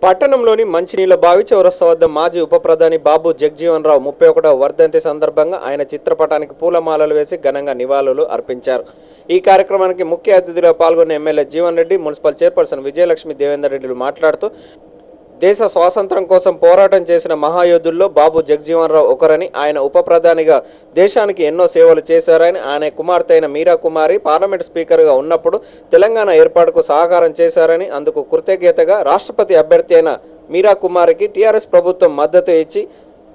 పట్టణంలోని మంచినీళ్ల బావి చౌరస్తా వద్ద మాజీ ఉప ప్రధాని బాబు జగజీవన్ రావు 31వ వర్ధంతి సందర్భంగా ఆయన చిత్రపటానికి పూలమాలలు వేసి ఘనంగా నివాళులు అర్పించారు. ఈ కార్యక్రమానికి ముఖ్య అతిథిగా పాల్గొన్న MLA Jeevan Reddy, municipal chairperson Vijayalakshmi Devender రెడ్డిలు మాట్లాడుతూ దేశ స్వాతంత్ర్యం కోసం పోరాటం చేసిన మహాయోధుల్లో బాబు జగజీవన్ రావు ఒకరని, ఆయన ఉప ప్రధానిగా దేశానికి ఎన్నో సేవలు చేశారని, ఆయన కుమార్తె అయిన మీరా కుమారి పార్లమెంట్ స్పీకర్గా ఉన్నప్పుడు తెలంగాణ ఏర్పాటుకు సహకారం చేశారని, అందుకు కృతజ్ఞతగా రాష్ట్రపతి అభ్యర్థి అయిన మీరా కుమారికి టీఆర్ఎస్ ప్రభుత్వం మద్దతు ఇచ్చి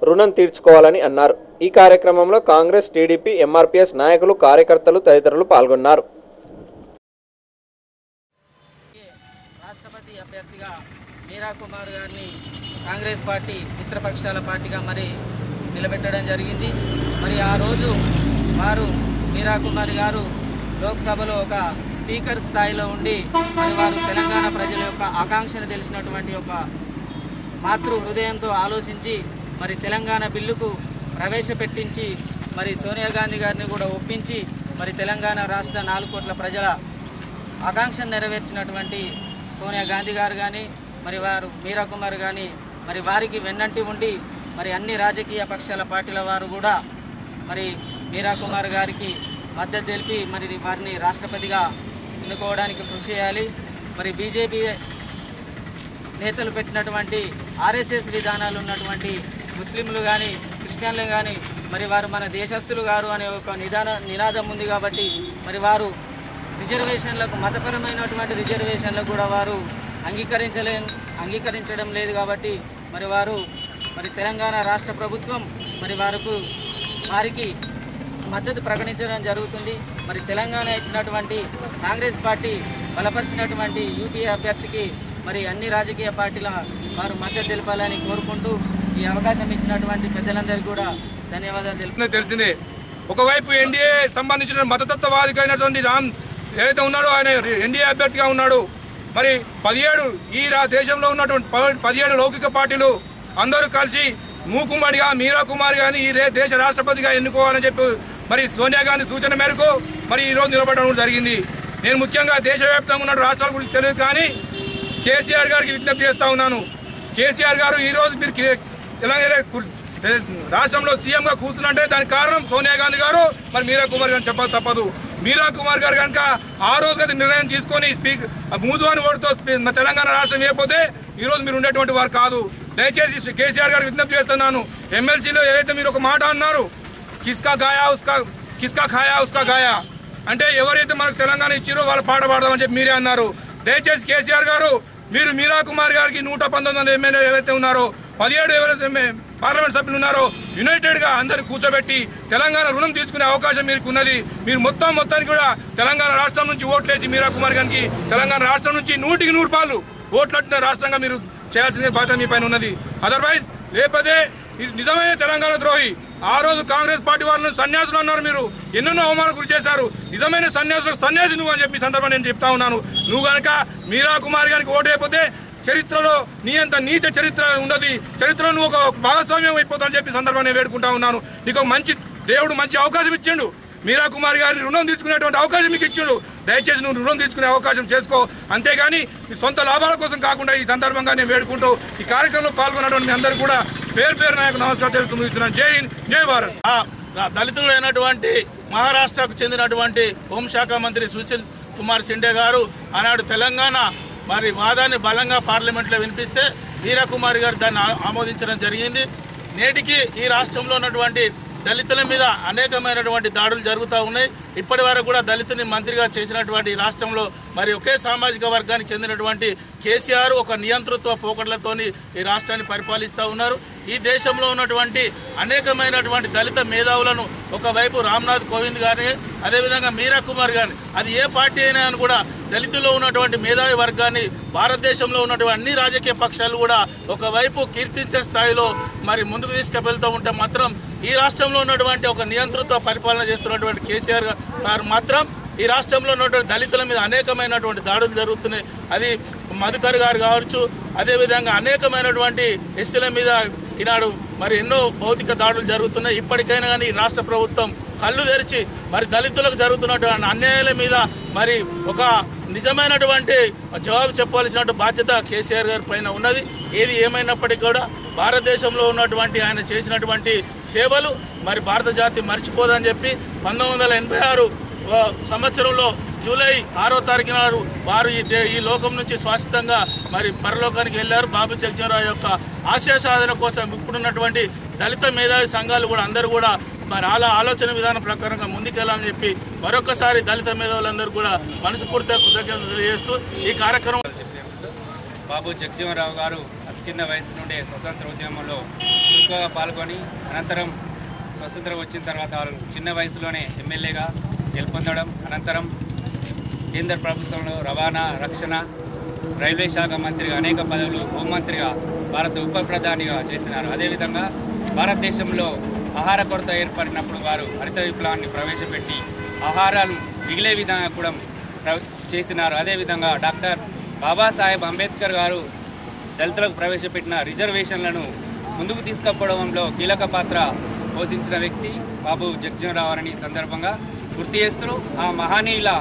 రుణం తీర్చుకోవాలని అన్నారు. ఈ కార్యక్రమంలో కాంగ్రెస్, టీడీపీ, ఎంఆర్పీఎస్ నాయకులు, కార్యకర్తలు తదితరులు పాల్గొన్నారు. రాష్ట్రపతి అభ్యర్థిగా మీరా కుమార్ గారిని కాంగ్రెస్ పార్టీ మిత్రపక్షాల పార్టీగా నిలబెట్టడం జరిగింది. ఆ రోజు వారు మీరా కుమార్ గారు లోక్సభలో ఒక స్పీకర్ స్థాయిలో ఉండి వారు తెలంగాణ ప్రజల యొక్క ఆకాంక్షను తెలిసినటువంటి ఒక మాతృ హృదయంతో ఆలోచించి తెలంగాణ బిల్లుకు ప్రవేశపెట్టించి సోనియా గాంధీ గారిని కూడా ఒప్పించి తెలంగాణ రాష్ట్ర 4 కోట్ల ప్రజల ఆకాంక్షను నెరవేర్చినటువంటి సోనియా గాంధీ గారు కానీ వారు మీరా కుమార్ కానీ వారికి వెన్నంటి ఉండి అన్ని రాజకీయ పక్షాల పార్టీల వారు కూడా మీరా కుమార్ గారికి మద్దతు తెలిపి వారిని రాష్ట్రపతిగా ఎన్నుకోవడానికి కృషి చేయాలి. బీజేపీ నేతలు పెట్టినటువంటి ఆర్ఎస్ఎస్ విధానాలు ఉన్నటువంటి ముస్లింలు కానీ క్రిస్టియన్లు కానీ వారు మన దేశస్తులు గారు అనే ఒక నినాదం ఉంది కాబట్టి వారు రిజర్వేషన్లకు, మతపరమైనటువంటి రిజర్వేషన్లకు కూడా వారు అంగీకరించడం లేదు కాబట్టి వారు తెలంగాణ రాష్ట్ర ప్రభుత్వం వారికి మద్దతు ప్రకటించడం జరుగుతుంది. తెలంగాణ ఇచ్చినటువంటి కాంగ్రెస్ పార్టీ బలపరిచినటువంటి యూపీఏ అభ్యర్థికి అన్ని రాజకీయ పార్టీల వారు మద్దతు తెలపాలని కోరుకుంటూ ఈ అవకాశం ఇచ్చినటువంటి పెద్దలందరికీ కూడా ధన్యవాదాలు తెలుపుతున్నాను. తెలిసిందే, ఒకవైపు ఎన్డీఏ సంబంధించిన మతతత్వవాదిగా అయినటువంటి రామ్ ఏదైతే ఉన్నాడో ఆయన ఎన్డీఏ అభ్యర్థిగా ఉన్నాడు. 17 ఈ దేశంలో ఉన్నటువంటి 17 లౌకిక పార్టీలు అందరూ కలిసి మూకుమ్మడిగా మీరా కుమార్ గారిని ఈ దేశ రాష్ట్రపతిగా ఎన్నుకోవాలని చెప్పి సోనియా గాంధీ సూచన మేరకు ఈరోజు నిలబడడం జరిగింది. నేను ముఖ్యంగా దేశవ్యాప్తంగా ఉన్న రాష్ట్రాల గురించి తెలియదు కానీ కేసీఆర్ గారికి విజ్ఞప్తి చేస్తూ ఉన్నాను. కేసీఆర్ గారు ఈరోజు మీరు తెలంగాణ రాష్ట్రంలో సీఎంగా కూర్చున్నంటే దానికి కారణం సోనియా గాంధీ గారు, మీరా కుమార్ గారిని చెప్పక తప్పదు. మీరా కుమార్ గారు కనుక ఆ రోజు నిర్ణయం తీసుకొని మూజువాని ఓటుతో తెలంగాణ రాష్ట్రం ఇవ్వకపోతే ఈరోజు మీరు ఉండేటువంటి వారు కాదు. దయచేసి కేసీఆర్ గారికి విజ్ఞప్తి చేస్తున్నాను. ఎమ్మెల్సీలో ఏదైతే మీరు ఒక మాట అన్నారు, కిస్కా ఖాయా ఉస్కా గాయా అంటే ఎవరైతే మనకు తెలంగాణ ఇచ్చారో వాళ్ళు పాట పాడదామని చెప్పి మీరే అన్నారు. దయచేసి కేసీఆర్ గారు మీరు మీరా కుమార్ గారికి 119 ఎమ్మెల్యే ఏవైతే ఉన్నారో 17 ఎవరైతే పార్లమెంట్ సభ్యులు ఉన్నారో యునైటెడ్గా అందరు కూర్చోబెట్టి తెలంగాణ రుణం తీసుకునే అవకాశం మీకు ఉన్నది. మీరు మొత్తానికి కూడా తెలంగాణ రాష్ట్రం నుంచి ఓట్లేసి మీరా కుమార్ గారికి తెలంగాణ రాష్ట్రం నుంచి 100కి 100 రూపాయలు ఓట్లట్టిన రాష్ట్రంగా మీరు చేయాల్సిన బాధ్యత మీ పైన ఉన్నది. అదర్వైజ్ లేకపోతే నిజమైన తెలంగాణ ద్రోహి. ఆ రోజు కాంగ్రెస్ పార్టీ వాళ్ళని సన్యాసులు అన్నారు, మీరు ఎన్నెన్నో అవమానాలు గురి చేశారు. నిజమైన సన్యాసి నువ్వు అని చెప్పి సందర్భం నేను చెప్తా ఉన్నాను. నువ్వు కనుక మీరా కుమార్ గారికి ఓటు అయిపోతే చరిత్రలో నీ అంత నీచ చరిత్ర ఉండదు, చరిత్రలో నువ్వు ఒక భాగస్వామ్యం అయిపోతావు అని చెప్పి సందర్భం నేను వేడుకుంటా ఉన్నాను. నీకు దేవుడు మంచి అవకాశం ఇచ్చిండు. మీరా కుమార్ గారిని రుణం తీసుకునేటువంటి అవకాశం మీకు ఇచ్చిండు. దయచేసి నువ్వు రుణం తీసుకునే అవకాశం చేసుకో, అంతేగాని నీ సొంత లాభాల కోసం కాకుండా ఈ సందర్భంగా నేను వేడుకుంటూ ఈ కార్యక్రమంలో పాల్గొన్నటువంటి మీ అందరూ కూడా పేరు నాకు నమస్కారం తెలుస్తూ ముగిస్తున్నాను. జై హింద్, జై భారత్. దళితులైనటువంటి మహారాష్ట్రకు చెందినటువంటి హోంశాఖ మంత్రి సుశీల్ కుమార్ షిండే గారు ఆనాడు తెలంగాణ వాదాన్ని బలంగా పార్లమెంట్లో వినిపిస్తే మీరా కుమార్ గారు దాన్ని ఆమోదించడం జరిగింది. నేటికి ఈ రాష్ట్రంలో ఉన్నటువంటి దళితుల మీద అనేకమైనటువంటి దాడులు జరుగుతూ ఉన్నాయి. ఇప్పటి వరకు కూడా దళితుని మంత్రిగా చేసినటువంటి రాష్ట్రంలో ఒకే సామాజిక వర్గానికి చెందినటువంటి కేసీఆర్ ఒక నియంతృత్వ పోకడలతోని ఈ రాష్ట్రాన్ని పరిపాలిస్తూ ఉన్నారు. ఈ దేశంలో ఉన్నటువంటి అనేకమైనటువంటి దళిత మేధావులను ఒకవైపు రామ్నాథ్ కోవింద్ గారిని, అదేవిధంగా మీరా కుమార్ గారిని, అది ఏ పార్టీ అయినా అని కూడా దళితుల్లో ఉన్నటువంటి మేధావి వర్గాన్ని భారతదేశంలో ఉన్నటువంటి అన్ని రాజకీయ పక్షాలు కూడా ఒకవైపు కీర్తించే స్థాయిలో ముందుకు తీసుకువెళ్తూ ఉంటే మాత్రం ఈ రాష్ట్రంలో ఉన్నటువంటి ఒక నియంతృత్వ పరిపాలన చేస్తున్నటువంటి కేసీఆర్ గారు మాత్రం ఈ రాష్ట్రంలో ఉన్నటువంటి దళితుల మీద అనేకమైనటువంటి దాడులు జరుగుతున్నాయి. అది మధుకర్ గారు కావచ్చు, అదేవిధంగా అనేకమైనటువంటి ఎస్సీల మీద ఈనాడు ఎన్నో భౌతిక దాడులు జరుగుతున్నాయి. ఇప్పటికైనా కానీ రాష్ట్ర ప్రభుత్వం కళ్ళు తెరిచి దళితులకు జరుగుతున్నటువంటి అన్యాయాల మీద ఒక నిజమైనటువంటి జవాబు చెప్పాల్సిన బాధ్యత కేసీఆర్ గారి పైన ఉన్నది. ఏది ఏమైనప్పటికీ కూడా భారతదేశంలో ఉన్నటువంటి ఆయన చేసినటువంటి సేవలు మరి భారత జాతి మర్చిపోదని చెప్పి 1986 సంవత్సరంలో జూలై 6వ తారీఖు నాడు వారు ఈ లోకం నుంచి శాశ్వతంగా మరి పరలోకానికి వెళ్ళారు. బాబు జగ్జీవన్ యొక్క ఆశయ సాధన కోసం ఇప్పుడున్నటువంటి దళిత మేధావి సంఘాలు కూడా అందరూ కూడా మరి ఆలోచన విధానం ప్రకారంగా ముందుకెళ్ళాలని చెప్పి మరొకసారి దళిత మేధావులందరూ కూడా మనస్ఫూర్తిగా కృతజ్ఞతలు తెలియజేస్తూ ఈ కార్యక్రమం బాబు జగ్జీవన్ రావు గారు అతి చిన్న వయసు నుండే స్వతంత్ర ఉద్యమంలో చురుకుగా పాల్గొని అనంతరం స్వతంత్రం వచ్చిన తర్వాత వాళ్ళు చిన్న వయసులోనే ఎమ్మెల్యేగా గెలుపొందడం, అనంతరం కేంద్ర ప్రభుత్వంలో రవాణా, రక్షణ, రైల్వే శాఖ మంత్రిగా అనేక పదవులు, హోంమంత్రిగా, భారత ఉప ప్రధానిగా చేసినారు. అదేవిధంగా భారతదేశంలో ఆహార కొరత ఏర్పడినప్పుడు వారు హరిత విప్లవాన్ని ప్రవేశపెట్టి ఆహారాలు మిగిలే విధంగా కూడా చేసినారు. అదేవిధంగా డాక్టర్ బాబాసాహెబ్ అంబేద్కర్ గారు దళితులకు ప్రవేశపెట్టిన రిజర్వేషన్లను ముందుకు తీసుకుపోవడంలో కీలక పాత్ర పోషించిన వ్యక్తి బాబు జగ్జీవన్ రావు అని సందర్భంగా గుర్తు చేస్తూ ఆ మహనీయుల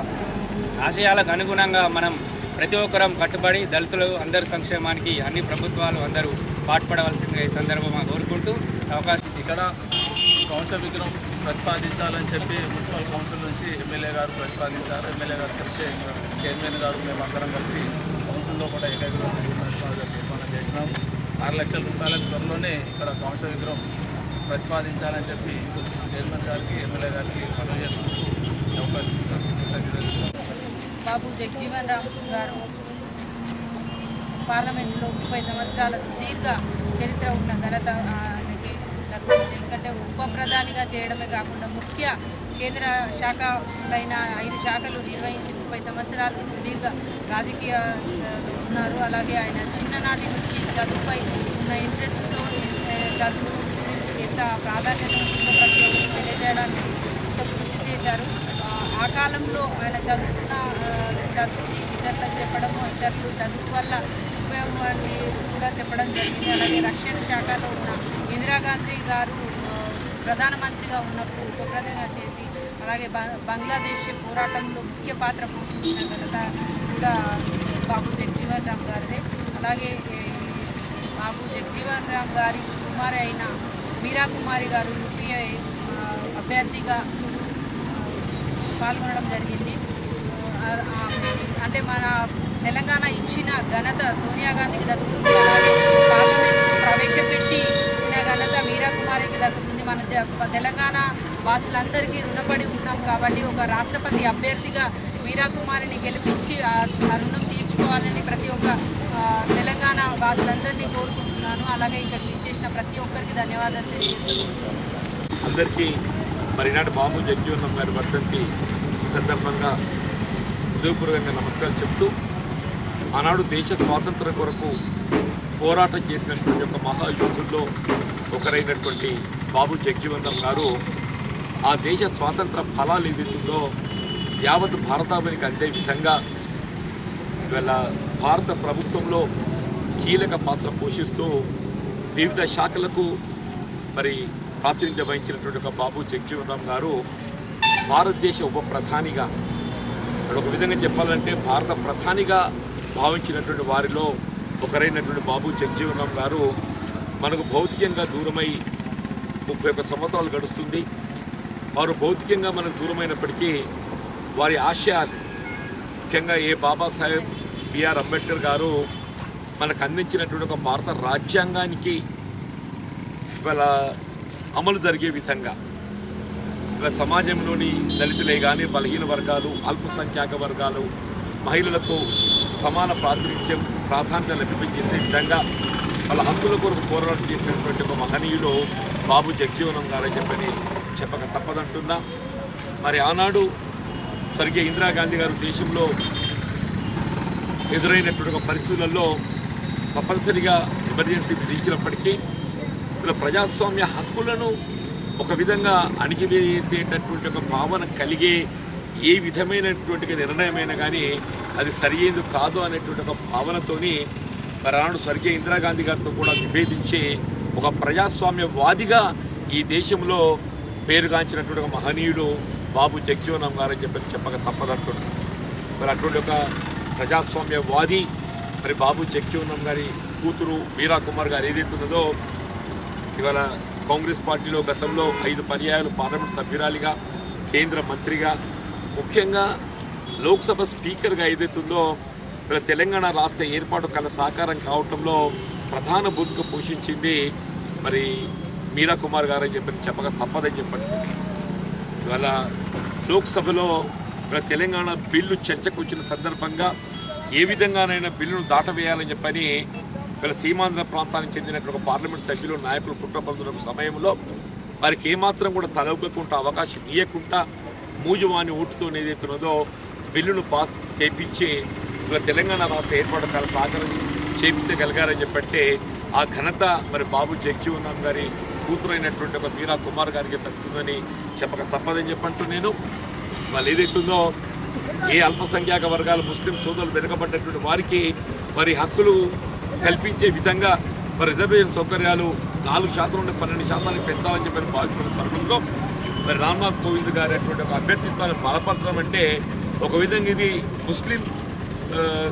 ఆశయాలకు అనుగుణంగా మనం ప్రతి ఒక్కరం కట్టుబడి దళితులు అందరి సంక్షేమానికి అన్ని ప్రభుత్వాలు అందరూ పాటుపడవలసిందిగా ఈ సందర్భంగా కోరుకుంటూ అవకాశం. ఇక్కడ కౌన్సిల్ విగ్రహం ప్రతిపాదించాలని చెప్పి మున్సిపల్ కౌన్సిల్ నుంచి ఎమ్మెల్యే గారు ప్రతిపాదించారు. ఎమ్మెల్యే గారు చెప్తే చైర్మన్ గారు మేము అందరం కలిసి కౌన్సిల్లో కూడా ఏకగ్రీవం తీర్మానం చేసినాం. 6 లక్షల రూపాయల త్వరలోనే ఇక్కడ కౌన్సిల్ విగ్రహం ప్రతిపాదించాలని చెప్పి చైర్మన్ గారికి ఎమ్మెల్యే గారికి మనవి చేసుకుంటూ అవకాశం ఇస్తాను. బాబు జగ్జీవన్ రావు గారు పార్లమెంట్లో 30 సంవత్సరాల సుదీర్ఘ చరిత్ర ఉన్న ఘనత ఆయనకి దక్కుతుంది. ఎందుకంటే ఉప ప్రధానిగా చేయడమే కాకుండా ముఖ్య కేంద్ర శాఖ పైన 5 శాఖలు నిర్వహించి 30 సంవత్సరాలు సుదీర్ఘ రాజకీయ ఉన్నారు. అలాగే ఆయన చిన్ననాటి నుంచి చదువుపై ఉన్న ఇంట్రెస్ట్తో చదువు గురించి ఎంత ప్రాధాన్యత ఉంటుందో ప్రతి ఒక్కరికి తెలియజేయడానికి ఎంతో కృషి చేశారు. ఆ కాలంలో ఆయన చదువుని ఇతరులకు చెప్పడము, ఇతరులు చదువు వల్ల ఉపయోగం అని కూడా చెప్పడం జరిగింది. అలాగే రక్షణ శాఖలో ఉన్న ఇందిరాగాంధీ గారు ప్రధానమంత్రిగా ఉన్నప్పుడు ఉప ప్రధానిగా చేసి అలాగే బంగ్లాదేశ్ పోరాటంలో ముఖ్య పాత్ర పోషించిన ఘనత కూడా బాబు జగ్జీవన్ రామ్ గారిదే. అలాగే బాబు జగ్జీవన్ రామ్ గారి కుమారి అయిన మీరా కుమారి గారు యూపీఏ అభ్యర్థిగా పాల్గొనడం జరిగింది. అంటే మన తెలంగాణ ఇచ్చిన ఘనత సోనియా గాంధీకి దక్కుతుంది. అలాగే పార్లమెంట్లో ప్రవేశపెట్టిన ఘనత మీరా కుమారికి దక్కుతుంది. మన తెలంగాణ వాసులందరికీ రుణపడి ఉన్నాం కాబట్టి ఒక రాష్ట్రపతి అభ్యర్థిగా మీరా కుమారిని గెలిపించి ఆ రుణం తీర్చుకోవాలని ప్రతి ఒక్క తెలంగాణ వాసులందరినీ కోరుకుంటున్నాను. అలాగే ఇక్కడ చేసిన ప్రతి ఒక్కరికి ధన్యవాదాలు తెలియజేస్తున్నాను. అందరికీ మరి నాటి బాబు జగ్జీవన్ రావు గారి వర్ధంతి సందర్భంగా హృదయపూర్వకంగా నమస్కారం చెప్తూ ఆనాడు దేశ స్వాతంత్రం కొరకు పోరాటం చేసినటువంటి ఒక మహాయోధుల్లో ఒకరైనటువంటి బాబు జగ్జీవన్ రావు గారు ఆ దేశ స్వాతంత్ర ఫలాలు ఏదైతుందో యావత్ భారతావనికి అందే విధంగా ఇవాళ భారత ప్రభుత్వంలో కీలక పాత్ర పోషిస్తూ వివిధ శాఖలకు మరి ప్రాతినిధ్యం వహించినటువంటి ఒక బాబు జగ్జీవన్ రావు గారు భారతదేశ ఉప ప్రధానిగా ఒక విధంగా చెప్పాలంటే భారత ప్రధానిగా భావించినటువంటి వారిలో ఒకరైనటువంటి బాబు జగ్జీవన్ రావు గారు మనకు భౌతికంగా దూరమై 31 సంవత్సరాలు గడుస్తుంది. వారు భౌతికంగా మనకు దూరమైనప్పటికీ వారి ఆశయాలు ముఖ్యంగా బాబాసాహెబ్ బిఆర్ అంబేద్కర్ గారు మనకు అందించినటువంటి ఒక భారత రాజ్యాంగానికి ఇవాళ అమలు జరిగే విధంగా ఇలా సమాజంలోని దళితులే కానీ బలహీన వర్గాలు, అల్పసంఖ్యాక వర్గాలు, మహిళలకు సమాన ప్రాతినిధ్యం ప్రాధాన్యత లభించేసే విధంగా వాళ్ళ హక్కుల కొరకు పోరాటం చేసినటువంటి ఒక మహనీయులు బాబు జగ్జీవన్ రావు గారని చెప్పక తప్పదంటున్నా. మరి ఆనాడు స్వర్గీయ ఇందిరాగాంధీ గారు దేశంలో ఎదురైనటువంటి ఒక పరిస్థితులలో తప్పనిసరిగా ఎమర్జెన్సీ విధించినప్పటికీ ఇలా ప్రజాస్వామ్య హక్కులను ఒక విధంగా అణిగివేసేటటువంటి ఒక భావన కలిగే ఏ విధమైనటువంటి నిర్ణయమైనా కానీ అది సరియైనది కాదు అనేటువంటి ఒక భావనతోని మరి ఆనాడు స్వర్గీయ ఇందిరాగాంధీ గారితో కూడా విభేదించి ఒక ప్రజాస్వామ్యవాదిగా ఈ దేశంలో పేరుగాంచినటువంటి ఒక మహనీయుడు బాబు జగ్జీవన్ రావు గారని చెప్పక తప్పదంటున్నారు. మరి అటువంటి ఒక ప్రజాస్వామ్యవాది మరి బాబు జగ్జీవన్ గారి కూతురు మీరా కుమార్ గారు ఏదైతే ఉన్నదో ఇవాళ కాంగ్రెస్ పార్టీలో గతంలో 5 పర్యాయాలు పార్లమెంట్ సభ్యురాలిగా కేంద్ర మంత్రిగా ముఖ్యంగా లోక్సభ స్పీకర్గా ఏదైతుందో ఇలా తెలంగాణ రాష్ట్ర ఏర్పాటు కల సాకారం కావటంలో ప్రధాన భూమిక పోషించింది మరి మీరా కుమార్ గారు అని చెప్పక తప్పదని చెప్పండి. ఇవాళ లోక్సభలో ఇలా తెలంగాణ బిల్లు చర్చకు వచ్చిన సందర్భంగా ఏ విధంగానైనా బిల్లును దాటవేయాలని చెప్పని వీళ్ళ సీమాంధ్ర ప్రాంతానికి చెందినటువంటి పార్లమెంట్ సభ్యులు నాయకులు కుట్రపడుతున్న సమయంలో వారికి ఏమాత్రం కూడా తలొగ్గకుండా అవకాశం ఇవ్వకుండా మూజువాని ఓటుతో ఏదైతున్నదో బిల్లును పాస్ చేపించి ఇలా తెలంగాణ రాష్ట్ర ఏర్పాటు కాల సాగరం చేపించగలిగారని చెప్పంటే ఆ ఘనత మరి బాబు జగ్జీవన్ గారి కూతురు అయినటువంటి ఒక మీరా కుమార్ గారికి దక్కుతుందని చెప్పక తప్పదని చెప్పంటూ నేను వాళ్ళు ఏదైతుందో ఏ అల్పసంఖ్యాక వర్గాలు ముస్లిం సోదరులు వెనుకబడ్డటువంటి వారికి మరి హక్కులు కల్పించే విధంగా మరి రిజర్వేషన్ సౌకర్యాలు 4% నుండి 12% పెంచాలని చెప్పి భావిస్తున్న తరుణంలో మరి రామ్నాథ్ కోవింద్ గారి అటువంటి ఒక అభ్యర్థిత్వాన్ని బలపరచడం అంటే ఒక విధంగా ఇది ముస్లిం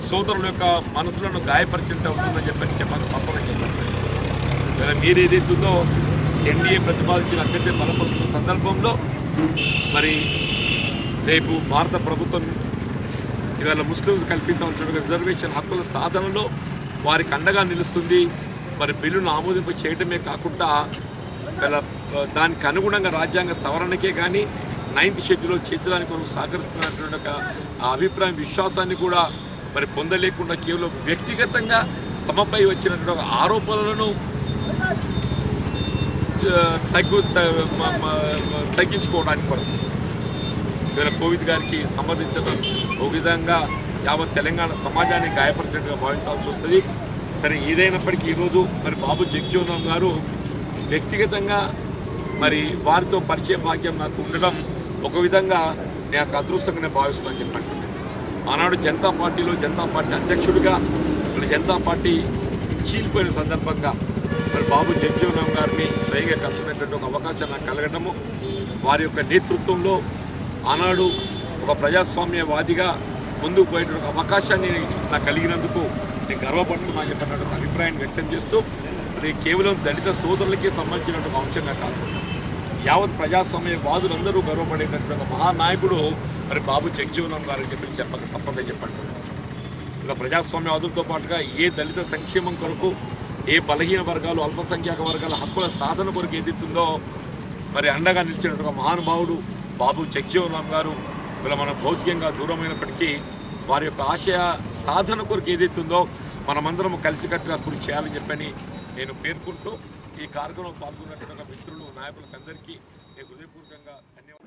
సోదరుల యొక్క మనసులను గాయపరిచినట్టు అవుతుందని చెప్పక తప్పదని చెప్పండి. మీరు ఏదైతుందో ఎన్డీఏ ప్రతిపాదించిన అభ్యర్థిని బలపరుస్తున్న సందర్భంలో మరి రేపు భారత ప్రభుత్వం ఇవాళ ముస్లింస్ కల్పించాల్సిన రిజర్వేషన్ హక్కుల సాధనలో వారికి అండగా నిలుస్తుంది. మరి బిల్లును ఆమోదింప చేయడమే కాకుండా దానికి అనుగుణంగా రాజ్యాంగ సవరణకే కానీ 9th షెడ్యూల్లో చేర్చడానికి మనం సహకరిస్తున్నటువంటి ఒక అభిప్రాయం విశ్వాసాన్ని కూడా మరి పొందలేకుండా కేవలం వ్యక్తిగతంగా తమపై వచ్చినటువంటి ఒక ఆరోపణలను తగ్గించుకోవడానికి పడుతుంది. ఇవాళ కోవిద్ గారికి సంబంధించిన ఒక విధంగా యావత్ తెలంగాణ సమాజాన్ని గాయపరిచినట్టుగా భావించాల్సి వస్తుంది. సరే ఏదైనప్పటికీ ఈరోజు మరి బాబు జగ్జీవన్ గారు వ్యక్తిగతంగా మరి వారితో పరిచయ భాగ్యం నాకు ఉండడం ఒక విధంగా నాకు అదృష్టంగా నేను భావిస్తున్నాను చెప్పండి. ఆనాడు జనతా పార్టీలో జనతా పార్టీ అధ్యక్షుడిగా మరి జనతా పార్టీ చీలిపోయిన సందర్భంగా మరి బాబు జగ్జీవన్ గారిని స్వయంగా కలిసినటువంటి ఒక అవకాశం నాకు కలగడము వారి యొక్క నేతృత్వంలో ఆనాడు ఒక ప్రజాస్వామ్యవాదిగా ముందుకు పోయేటువంటి అవకాశాన్ని నాకు కలిగినందుకు నేను గర్వపడుతున్నాను చెప్పినటువంటి అభిప్రాయాన్ని వ్యక్తం చేస్తూ అది కేవలం దళిత సోదరులకే సంబంధించినటువంటి అంశంగా కాకుండా యావత్ ప్రజాస్వామ్యవాదులందరూ గర్వపడేటటువంటి ఒక మహానాయకుడు మరి బాబు జగ్జీవన్ గారు చెప్పక తప్పదని చెప్పండి. ఇలా ప్రజాస్వామ్యవాదులతో పాటుగా ఏ దళిత సంక్షేమం కొరకు ఏ బలహీన వర్గాలు అల్పసంఖ్యాక వర్గాల హక్కుల సాధన కొరకు ఏదైతుందో మరి అండగా నిలిచినటువంటి మహానుభావుడు బాబు జగ్జీవన్ గారు ఇలా మన భౌతికంగా దూరమైనప్పటికీ వారి యొక్క ఆశయ సాధన కొరకు ఏదైతుందో మనమందరం కలిసికట్టుగా కృషి చేయాలని చెప్పని నేను పేర్కొంటూ ఈ కార్యక్రమంలో పాల్గొన్నటువంటి మిత్రులు నాయకులకు అందరికీ నేను హృదయపూర్వకంగా ధన్యవాదాలు.